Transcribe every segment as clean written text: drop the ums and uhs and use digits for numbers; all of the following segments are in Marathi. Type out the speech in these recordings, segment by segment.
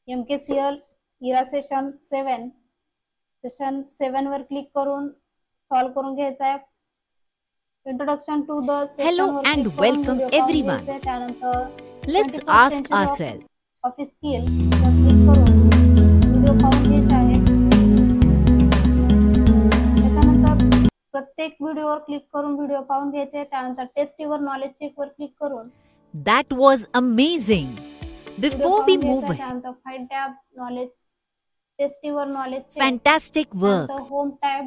MKCL इरा सेशन 7 वर क्लिक करून सॉल्व करून घ्यायचा आहे. Introduction to the session Hello वर क्लिक and करून welcome व्हिडिओ पाहून everyone. घ्यायचा आहे. त्यानंतर Let's 21st ask century ourselves, office skill वर क्लिक करून व्हिडिओ पाहून घ्यायचा आहे. त्यानंतर प्रत्येक व्हिडिओवर क्लिक करून व्हिडिओ पाहून घ्यायचे. त्यानंतर टेस्ट युअर नॉलेज चेक वर क्लिक करून that was amazing. Video Before we पाहून move घ्यायचा. ahead, त्यानंतर file tab knowledge test your knowledge check, fantastic त्यानंतर work. होम टॅब,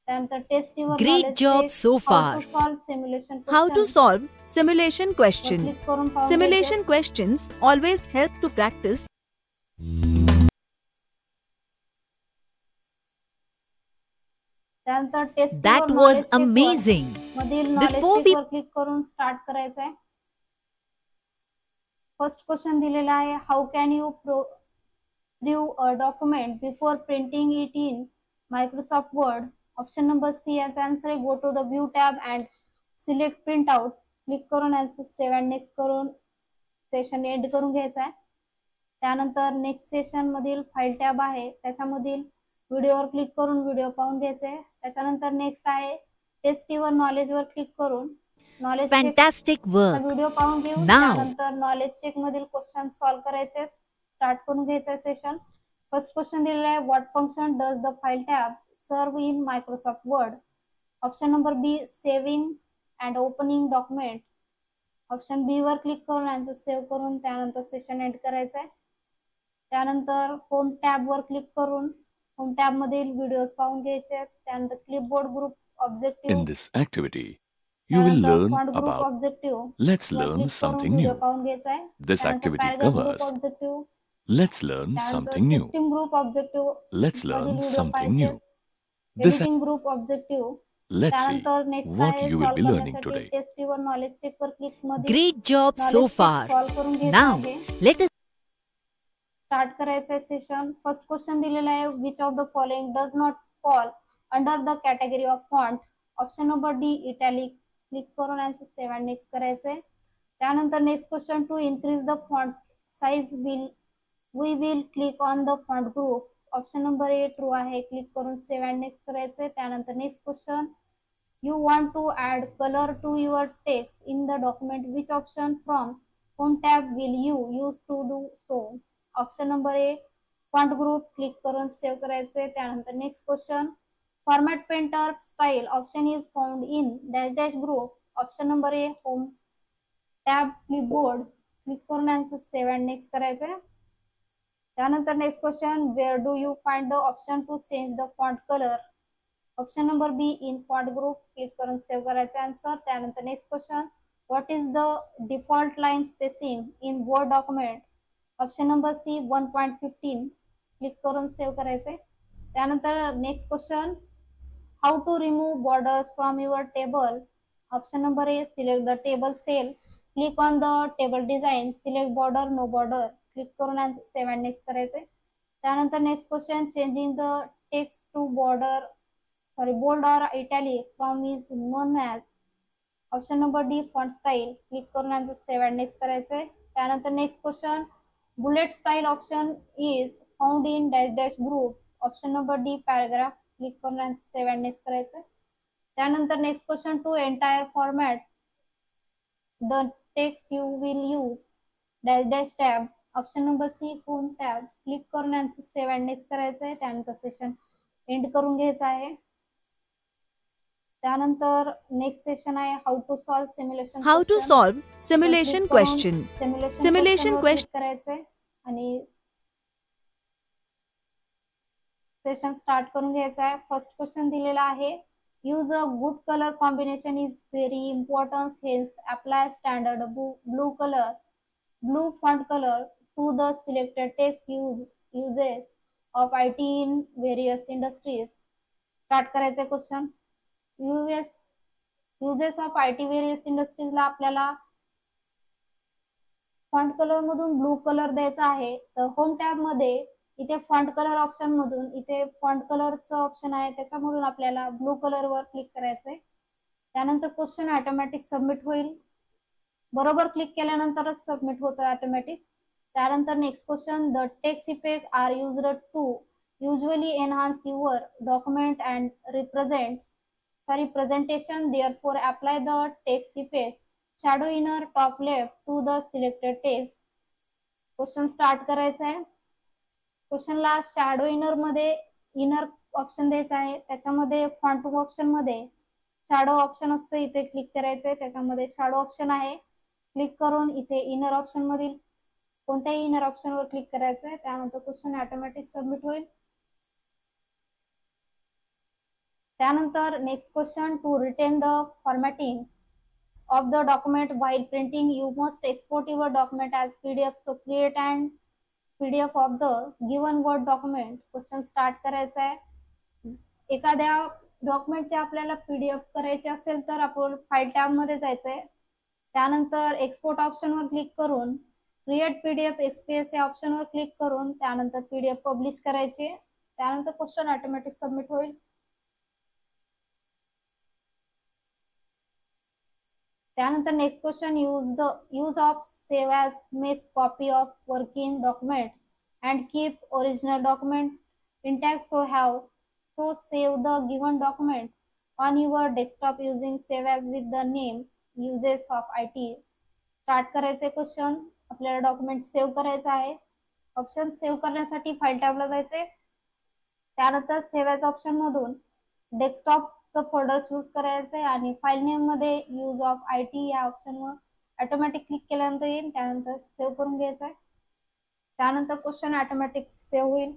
त्यानंतर test your Great knowledge job check, so how to far. Solve simulation How to question solve simulation question. Click करून पाहून Simulation घ्यायचे. questions always help to practice. त्यानंतर test That your was knowledge check amazing. मधील नॉलेज Before चेक we वर क्लिक करून स्टार्ट करायचं आहे. फर्स्ट क्वेश्चन दिलेला आहे, how can you preview a document before printing it in Microsoft Word. Option number C याचा आन्सर आहे, go to the view tab and select print out. Click करून आन्सर सेव्ह अँड नेक्स्ट करून सेशन एंड करून घ्यायचा आहे. त्यानंतर नेक्स्ट सेशन मधील फाईल टॅब आहे, त्याच्यामधील व्हिडिओवर क्लिक करून व्हिडिओ पाहून घ्यायचे. त्याच्यानंतर नेक्स्ट आहे टेस्ट युअर नॉलेज वर क्लिक करून knowledge check fantastic work. Video पाहून घेऊ. Now त्यानंतर नॉलेज चेक मधील क्वेश्चन सॉल्व करायचे. स्टार्ट करून घ्यायचं सेशन. फर्स्ट क्वेश्चन दिलेला आहे, what function does the file tab serve in Microsoft Word. Option number B, saving and opening document. Option B वर क्लिक करून आन्सर सेव्ह करून त्यानंतर सेशन एंड करायचं आहे. त्यानंतर होम टॅब वर क्लिक करून होम टॅब मधील व्हिडिओज पाहून घ्यायचे. त्यानंतर clipboard group objective, In this activity, you will learn font group about objective Let's वर learn क्लिक करून something व्हिडिओ new. पाहून घ्यायचा आहे. This त्यानंतर activity paragraph group covers objective, Let's learn त्यानंतर something new. System group objective Let's मधील learn व्हिडिओ something पाहायचे. new. This editing group objective. Let's see त्यानंतर नेक्स्ट what आहे you will solve be learning करण्यासाठी today. Test your knowledge check वर क्लिक मध्ये great job so knowledge check far. Solve करून घ्यायचं Now आहे. let us स्टार्ट करायचं सेशन. फर्स्ट क्वेश्चन दिलेला आहे, which of the following does not fall under the category of font. Option number D, italic. Click करून आन्सर सेव्ह अँड नेक्स्ट करायचंय. त्यानंतर next question, to increase the font size we will click on the font group. Option number A true आहे. क्लिक करून सेव्ह अँड नेक्स्ट करायचंय. त्यानंतर next question, you want to add color to your text in the document, which option from home tab will you use to do so. Option number A font group. Click करून सेव्ह करायचे. त्यानंतर next question, format painter style option is found in dash dash group. Option number A home tab clipboard. Click करून आन्सर सेव्ह अँड नेक्स्ट करायचे. त्यानंतर next question, where do you find the option to change the font colour. Option number B, in font group. Click करून सेव्ह करायचे आन्सर. त्यानंतर next question, what is the default line spacing in Word document. Option number C 1.15. Click करून सेव्ह करायचे. त्यानंतर next question, how to remove borders from your table. Option number A, select the table cell. Click on the table design. Select border, no border. Click करून आन्सर सेव्ह अँड नेक्स्ट करायचे. त्यानंतर next question, changing the text to bold or italic from is known as. Option number D, font style. Click करून आन्सर सेव्ह अँड नेक्स्ट करायचंय. त्यानंतर next question, bullet style option is found in dash dash group. Option number D, paragraph. Click करून आन्सर सेव्ह अँड नेक्स्ट करायचंय. त्यानंतर next question, to entire format the text you will use dash dash tab. Option number C, home tab. Click करून आन्सर सेव्ह अँड नेक्स्ट करायचंय. त्यानंतर सेशन एंड करून घ्यायचं आहे. त्यानंतर नेक्स्ट सेशन आहे, how to solve simulation. How to solve simulation question. Simulation question. करायचंय आणि सेशन स्टार्ट करून घ्यायचं आहे. फर्स्ट क्वेश्चन दिलेला आहे, use a good colour combination is very important, hence apply standard blue font colour to the selected text uses of IT in various industries. Start करायचंय question. Uses of IT various इंडस्ट्रीजला आपल्याला फॉन्ट कलर मधून ब्लू कलर द्यायचा आहे. तर होम टॅब मध्ये इथे फॉन्ट कलर ऑप्शन मधून इथे फॉन्ट कलरचं ऑप्शन आहे, त्याच्यामधून आपल्याला ब्लू कलर वर क्लिक करायचंय. त्यानंतर क्वेश्चन ऑटोमॅटिक सबमिट होईल. बरोबर क्लिक केल्यानंतरच सबमिट होतं ऑटोमॅटिक. त्यानंतर next question, the text effect are used to usually enhance your document and presentation, therefore apply the text effect shadow inner top left to the selected text. Question start करायचा आहे. क्वेश्चनला शॅडो इनर मध्ये इनर ऑप्शन द्यायचा आहे. त्याच्यामध्ये फॉन्ट ऑप्शन मध्ये शॅडो ऑप्शन असतं, इथे क्लिक करायचंय. त्याच्यामध्ये शॅडो ऑप्शन आहे. क्लिक करून इथे इनर ऑप्शन मधील कोणत्याही इनर ऑप्शनवर क्लिक करायचंय. त्यानंतर क्वेश्चन ऑटोमॅटिक सबमिट होईल. त्यानंतर next question, to retain the formatting of the document while printing you must export your document as PDF, so create an PDF of the given word document. Question start करायचा आहे. एखाद्या डॉक्युमेंटचे आपल्याला PDF करायचे असेल तर आपण फाईल टॅब मध्ये जायचंय. त्यानंतर एक्सपोर्ट ऑप्शनवर क्लिक करून क्रिएट PDF XPS या ऑप्शनवर क्लिक करून त्यानंतर PDF पब्लिश करायचे. त्यानंतर क्वेश्चन ऑटोमॅटिक सबमिट होईल. त्यानंतर next question, use of save as makes copy of working document and keep original document intact, so save the given document on your desktop using save as with the name uses of IT. Start करायचे क्वेश्चन, आपल्याला डॉक्युमेंट सेव्ह करायचं आहे. ऑप्शन सेव्ह करण्यासाठी फाईल टॅबला जायचे. त्यानंतर सेव्ह ॲज ऑप्शन मधून डेस्कटॉप फोल्डर चूज करायचंय आणि फाईल नेम मध्ये यूज ऑफ IT या ऑप्शनवर ऑटोमॅटिक क्लिक केल्यानंतर येईल. त्यानंतर सेव्ह करून घ्यायचं आहे. त्यानंतर क्वेश्चन ऑटोमॅटिक सेव्ह होईल.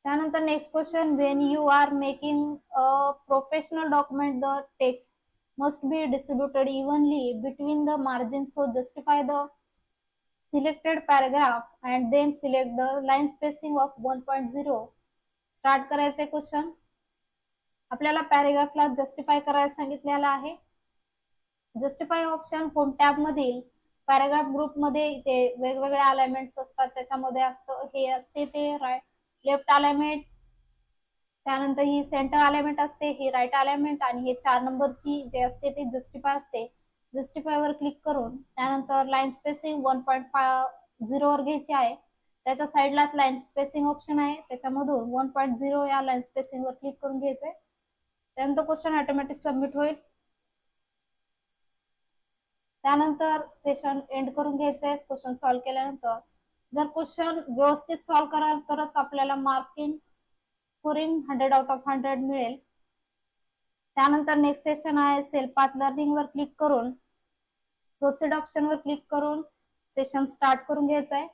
त्यानंतर next question, when you are making a professional document the text must be distributed evenly between the margin, so justify the selected paragraph and then select the line spacing of 1.0. Start करायचे क्वेश्चन, आपल्याला पॅराग्राफला जस्टिफाय करायला सांगितलेला आहे. जस्टिफाय ऑप्शन होम टॅब मधील पॅराग्राफ ग्रुप मध्ये इथे वेगवेगळे अलाइनमेंट्स असतात. त्याच्यामध्ये असतं हे असते ते लेफ्ट अलाइनमेंट, त्यानंतर ही सेंटर अलाइनमेंट असते, ही राईट अलाइनमेंट आणि हे 4 नंबरची जे असते ते जस्टिफाय असते. जस्टिफाय वर क्लिक करून त्यानंतर लाईन स्पेसिंग 1.0 वर घ्यायची आहे. त्याच्या साईडलाच लाईन स्पेसिंग ऑप्शन आहे, त्याच्यामधून 1.0 या लाईन स्पेसिंग वर क्लिक करून घ्यायचंय. त्यानंतर क्वेश्चन ऑटोमॅटिक सबमिट होईल. त्यानंतर सेशन एंड करून घ्यायचंय. क्वेश्चन सॉल्व्ह केल्यानंतर जर क्वेश्चन व्यवस्थित सॉल्व्ह कराल तरच आपल्याला मार्किंग स्कोरिंग 100 आउट ऑफ 100 मिळेल. त्यानंतर नेक्स्ट सेशन आहे सेल्फ पाथ लर्निंग वर क्लिक करून प्रोसीड ऑप्शन वर क्लिक करून सेशन स्टार्ट करून घ्यायचं आहे.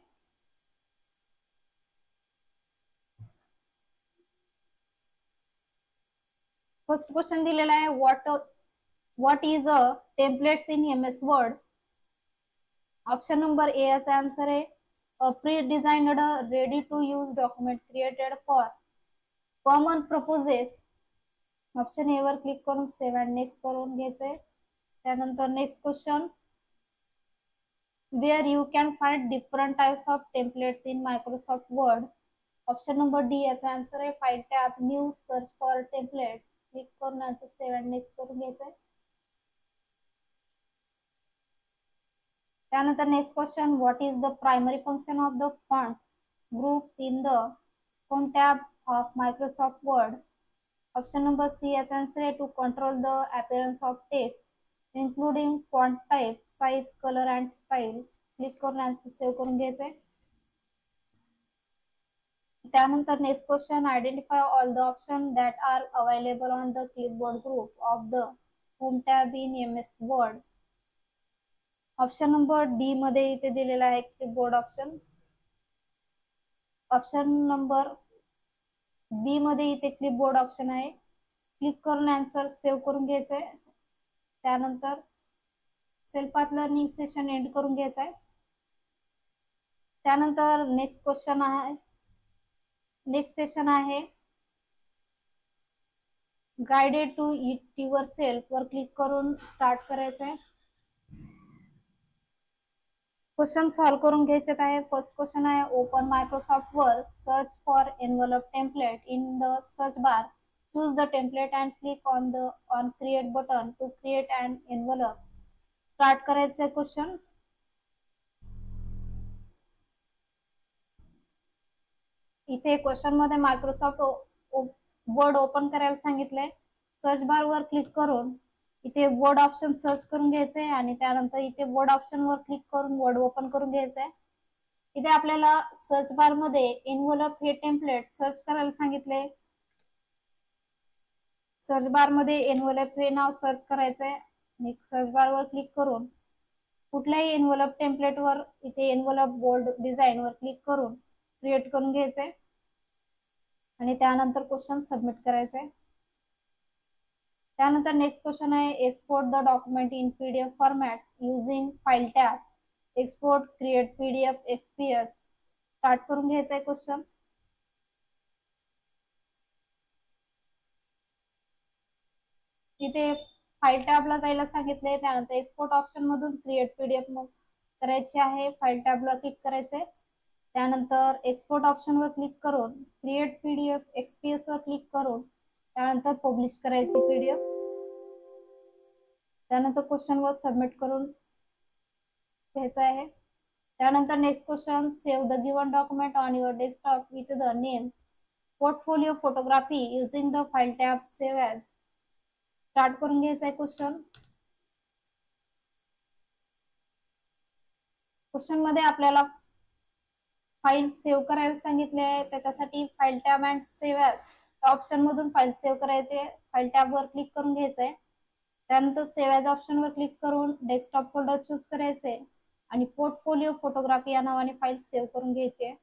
फर्स्ट क्वेश्चन दिलेला आहे, what is a templates in MS Word. Option number A याचा आन्सर आहे a pre designed ready to use document created for common purposes. Option A वर क्लिक करून सेव्ह अँड नेक्स्ट करून घ्यायचंय. त्यानंतर next question, where you can find different types of templates in Microsoft Word. Option number D याचा आन्सर आहे file tab new search for templates. Click करून याचं सेव्ह अँड नेक्स्ट करून घ्यायचंय. त्यानंतर next question, what is the primary function of the font groups in the font tab of Microsoft Word. Option number C याचा आन्सर आहे to control the appearance of text including font type, size, color and style. Click करून आन्सर सेव्ह करून घ्यायचंय. त्यानंतर next question, identify all the option that are available on the clipboard group of the home tab in MS Word. Option number D मध्ये इथे दिलेला आहे clipboard option. Option number B मध्ये इथे क्लिपबोर्ड ऑप्शन आहे. क्लिक करून आन्सर सेव्ह करून घ्यायचंय. त्यानंतर self path learning session end करून घ्यायचा आहे. त्यानंतर नेक्स्ट क्वेश्चन आहे, नेक्स्ट सेशन आहे guided to it yourself वर क्लिक करून स्टार्ट करायचं आहे. क्वेश्चन सॉल्व्ह करून घ्यायचे आहे. फर्स्ट क्वेश्चन आहे, open Microsoft word, search for envelope template in the search bar choose the template and click on create button to create an envelope. Start करायचंय क्वेश्चन. इथे क्वेश्चन मध्ये मायक्रोसॉफ्ट वर्ड ओपन करायला सांगितलंय. सर्च बार वर क्लिक करून इथे वर्ड ऑप्शन सर्च करून घ्यायचंय आणि त्यानंतर इथे वर्ड ऑप्शन वर क्लिक करून वर्ड ओपन करून घ्यायचंय. इथे आपल्याला सर्च बार मध्ये एनव्हलप हे टेम्पलेट सर्च करायला सांगितले. सर्च बार मध्ये एनव्हलप हे नाव सर्च करायचंय आणि सर्च बार वर क्लिक करून कुठल्याही एनव्हलप टेम्पलेट वर इथे एनव्हलप बोल्ड डिझाइन वर क्लिक करून क्रिएट करून घ्यायचंय आणि त्यानंतर क्वेश्चन सबमिट करायचंय. त्यानंतर नेक्स्ट क्वेश्चन आहे export the document in PDF format using file tab. Export create PDF XPS. Start करून घ्यायचंय क्वेश्चन. इथे फाइल टॅबला जायला सांगितले. त्यानंतर एक्सपोर्ट ऑप्शन मधून क्रिएट पीडीएफ मग करायचे आहे. फाइल टॅबला क्लिक करायचंय. त्यानंतर एक्सपोर्ट ऑप्शन वर क्लिक करून क्रिएट पीडीएफ एक्सपीएस वर क्लिक करून त्यानंतर पब्लिश करायची पीडीएफ. त्यानंतर क्वेश्चन वर सबमिट करून घ्यायचं आहे. त्यानंतर next question save the given document on your desktop with the name portfolio photography using the file tab save as. Start करून घ्यायचं आहे क्वेश्चन. क्वेश्चन मध्ये आपल्याला फाईल सेव्ह करायला सांगितले आहे. त्याच्यासाठी file tab and save as option मधून फाईल सेव्ह करायचे. फाइल टॅब वर क्लिक करून घ्यायचंय. त्यानंतर सेव्ह ॲज ऑप्शन वर क्लिक करून डेस्कटॉप फोल्डर चूज करायचे आणि पोर्टफोलिओ फोटोग्राफी या नावाने फाईल सेव्ह करून घ्यायची आहे.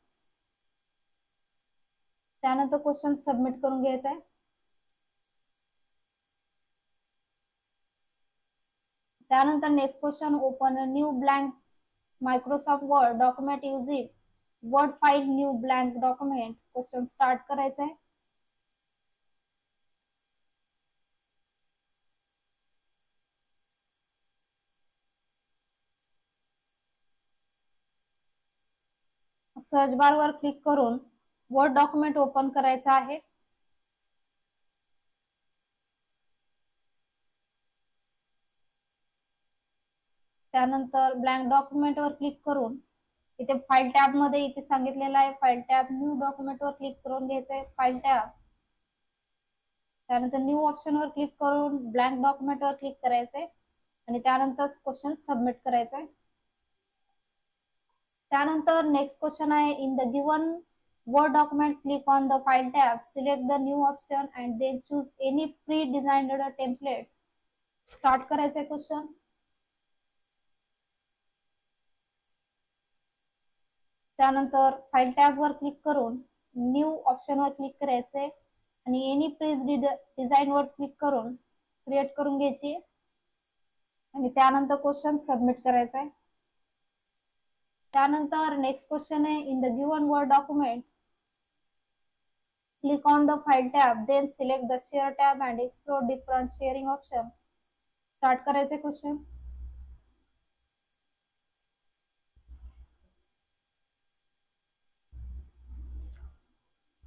त्यानंतर क्वेश्चन सबमिट करून घ्यायचा आहे. त्यानंतर next question open a new blank Microsoft Word document using Word file new blank document. Question start करायचा आहे. सर्च बार वर क्लिक करून वर्ड डॉक्युमेंट ओपन करायचा आहे. त्यानंतर ब्लँक डॉक्युमेंट वर क्लिक करून इथे फाइल टॅब मध्ये इथे सांगितलेलं आहे फाइल टॅब न्यू डॉक्युमेंट वर क्लिक करून घ्यायचंय. फाइल टॅब त्यानंतर न्यू ऑप्शन वर क्लिक करून ब्लँक डॉक्युमेंट वर क्लिक करायचंय आणि त्यानंतर क्वेश्चन सबमिट करायचंय. त्यानंतर नेक्स्ट क्वेश्चन आहे in the given word document click on the file tab select the new option and then choose any pre designed template. Start करायचंय क्वेश्चन. त्यानंतर फाइल टॅब वर क्लिक करून न्यू ऑप्शन वर क्लिक करायचे आणि एनी प्रीज डिझाइन वर क्लिक करून क्रिएट करून घ्यायची आणि त्यानंतर क्वेश्चन सबमिट करायचा आहे. त्यानंतर नेक्स्ट क्वेश्चन आहे in the given word document click on the file tab then select the share tab and explore different sharing option. Start करायचे क्वेश्चन.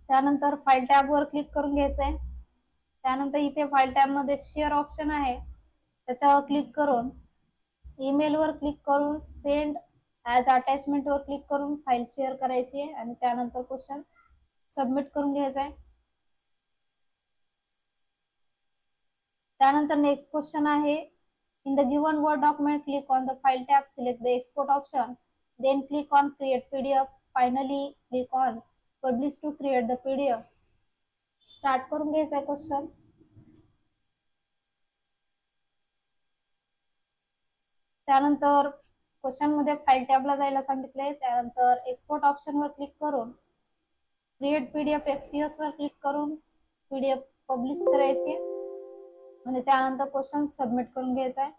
त्यानंतर फाइल टॅब वर क्लिक करून घ्यायचंय. त्यानंतर इथे फाइल टॅब मध्ये शेअर ऑप्शन आहे त्याच्यावर क्लिक करून ईमेल वर क्लिक करून सेंड ॲज अटॅचमेंट वर क्लिक करून फाईल शेअर करायची आहे आणि त्यानंतर क्वेश्चन सबमिट करून घ्यायचा आहे. त्यानंतर नेक्स्ट क्वेश्चन आहे in the given word document click on the file tab select the export option then click on create PDF finally click on publish to create the PDF. Start करून घ्यायचा आहे क्वेश्चन. त्यानंतर क्वेश्चन मध्ये फाइल टॅबला जायला सांगितले. त्यानंतर एक्सपोर्ट ऑप्शन वर क्लिक करून क्रिएट पीडीएफ एक्सपीएस वर क्लिक करून पीडीएफ पब्लिश करायची आणि त्यानंतर क्वेश्चन सबमिट करून घ्यायचा आहे.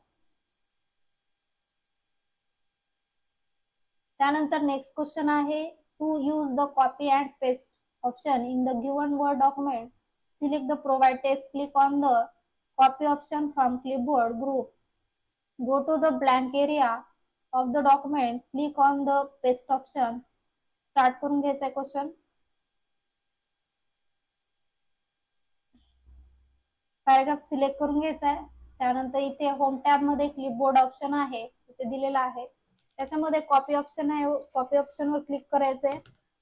त्यानंतर नेक्स्ट क्वेश्चन आहे to use the copy and paste option in the given word document select the provide text click on the copy option from clipboard group go to the blank area of the document click on the paste option. Start करून घ्यायचा क्वेश्चन. पॅराग्राफ सिलेक्ट करून घ्यायचा आहे. त्यानंतर इथे होम टॅब मध्ये क्लिपबोर्ड ऑप्शन आहे, इथे दिलेला आहे. त्याच्यामध्ये कॉपी ऑप्शन आहे, कॉपी ऑप्शनवर क्लिक करायचंय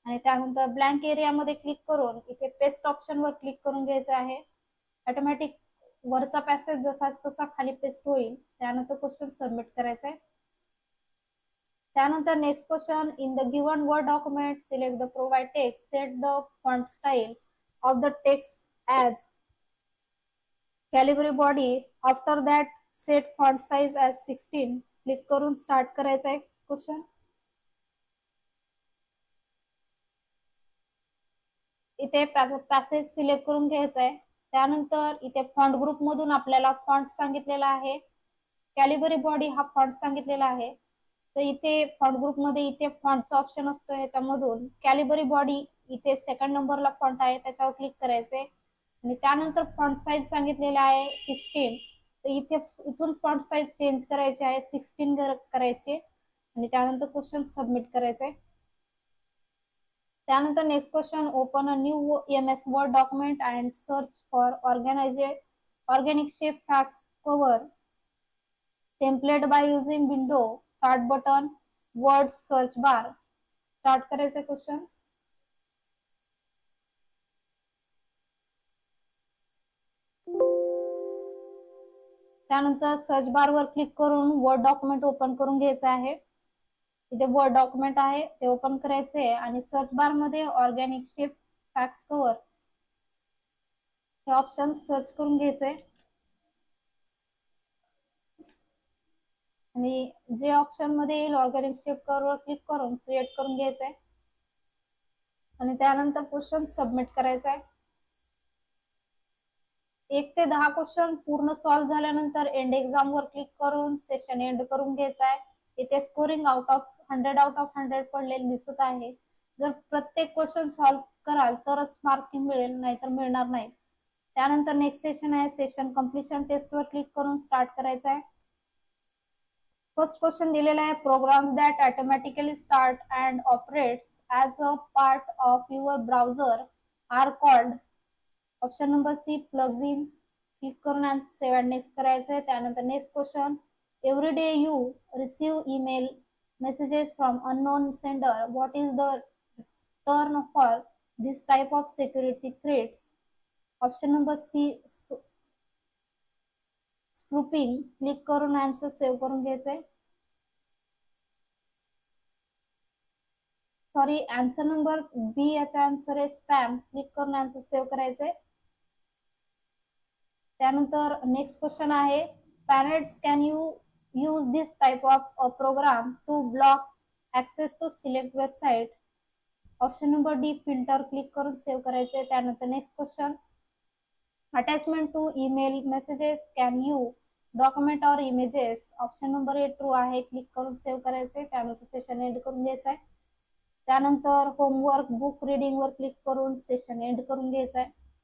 आणि त्यानंतर ब्लँक एरियामध्ये क्लिक करून इथे पेस्ट ऑप्शनवर क्लिक करून घ्यायचं आहे. ऑटोमॅटिक वरचा पॅसेज जसा तसा खाली पेस्ट होईल. त्यानंतर क्वेश्चन सबमिट करायचा आहे. त्यानंतर next question, in the given word document select the provide text, set the font style of the text as Calibri body. After that set font size as 16. Click करून स्टार्ट करायचा आहे क्वेश्चन. इथे पॅसेज सिलेक्ट करून घ्यायचा आहे. त्यानंतर इथे फॉन्ट ग्रुप मधून आपल्याला फॉन्ट सांगितलेला आहे, कॅलिबरी बॉडी हा फॉन्ट सांगितलेला आहे. तर इथे फॉन्ट ग्रुप मध्ये इथे फॉन्टचा ऑप्शन असतो, ह्याच्यामधून कॅलिबरी बॉडी इथे सेकंड नंबरला फॉन्ट आहे, त्याच्यावर क्लिक करायचंय आणि त्यानंतर फॉन्ट साईज सांगितलेला आहे 16. तर इथे इथून फॉन्ट साईज चेंज करायची आहे, 16 करायचे आणि त्यानंतर क्वेश्चन सबमिट करायचंय. त्यानंतर next question, open a new MS word document and search for organic shape fax cover template by using window start button word search bar. Start करायचं क्वेश्चन. त्यानंतर सर्च बार वर क्लिक करून वर्ड डॉक्युमेंट ओपन करून घ्यायचं आहे. इथे वर्ड डॉक्युमेंट आहे ते ओपन करायचे आणि सर्च बार मध्ये ऑर्गॅनिक शेप फॅक्स कव्हर हे ऑप्शन सर्च करून घ्यायचे आणि जे ऑप्शन मध्ये येईल ऑर्गॅनिक शेप कव्हर वर क्लिक करून क्रिएट करून घ्यायचंय आणि त्यानंतर क्वेश्चन सबमिट करायचा आहे. 1 ते 10 क्वेश्चन पूर्ण सॉल्व्ह झाल्यानंतर एंड एक्झाम वर क्लिक करून सेशन एंड करून घ्यायचा आहे. इथे स्कोरिंग आउट ऑफ 100 पडलेले दिसत आहे. जर प्रत्येक क्वेश्चन सॉल्व्ह कराल तरच मार्किंग मिळेल, नाहीतर मिळणार नाही. त्यानंतर नेक्स्ट सेशन आहे, सेशन कम्प्लिशन टेस्ट वर क्लिक करून स्टार्ट करायचा आहे. फर्स्ट क्वेश्चन दिलेला आहे, programs that automatically start and operates as a part of your browser are called. Option number C plugs in. Click करून आन्सर सेव्ह अँड नेक्स्ट करायचं आहे. त्यानंतर next question, every day you receive email messages from unknown sender, what is the term for this type of security threats. Option number C spoofing. Click करून आन्सर सेव्ह करून घ्यायचंय. सॉरी, आन्सर नंबर बी याचा आन्सर आहे स्पॅम. क्लिक करून आन्सर सेव्ह करायचंय. त्यानंतर नेक्स्ट क्वेश्चन आहे, parents can you use this type of program to block access to select website. Option number D filter. Click करून सेव्ह करायचंय. त्यानंतर next question, attachment to email messages can you document or images. Option number A true आहे. क्लिक करून सेव्ह करायचंय. त्यानंतर सेशन एंड करून घ्यायचंय. त्यानंतर होमवर्क बुक रिडिंग वर क्लिक करून सेशन एंड करून घ्यायचंय.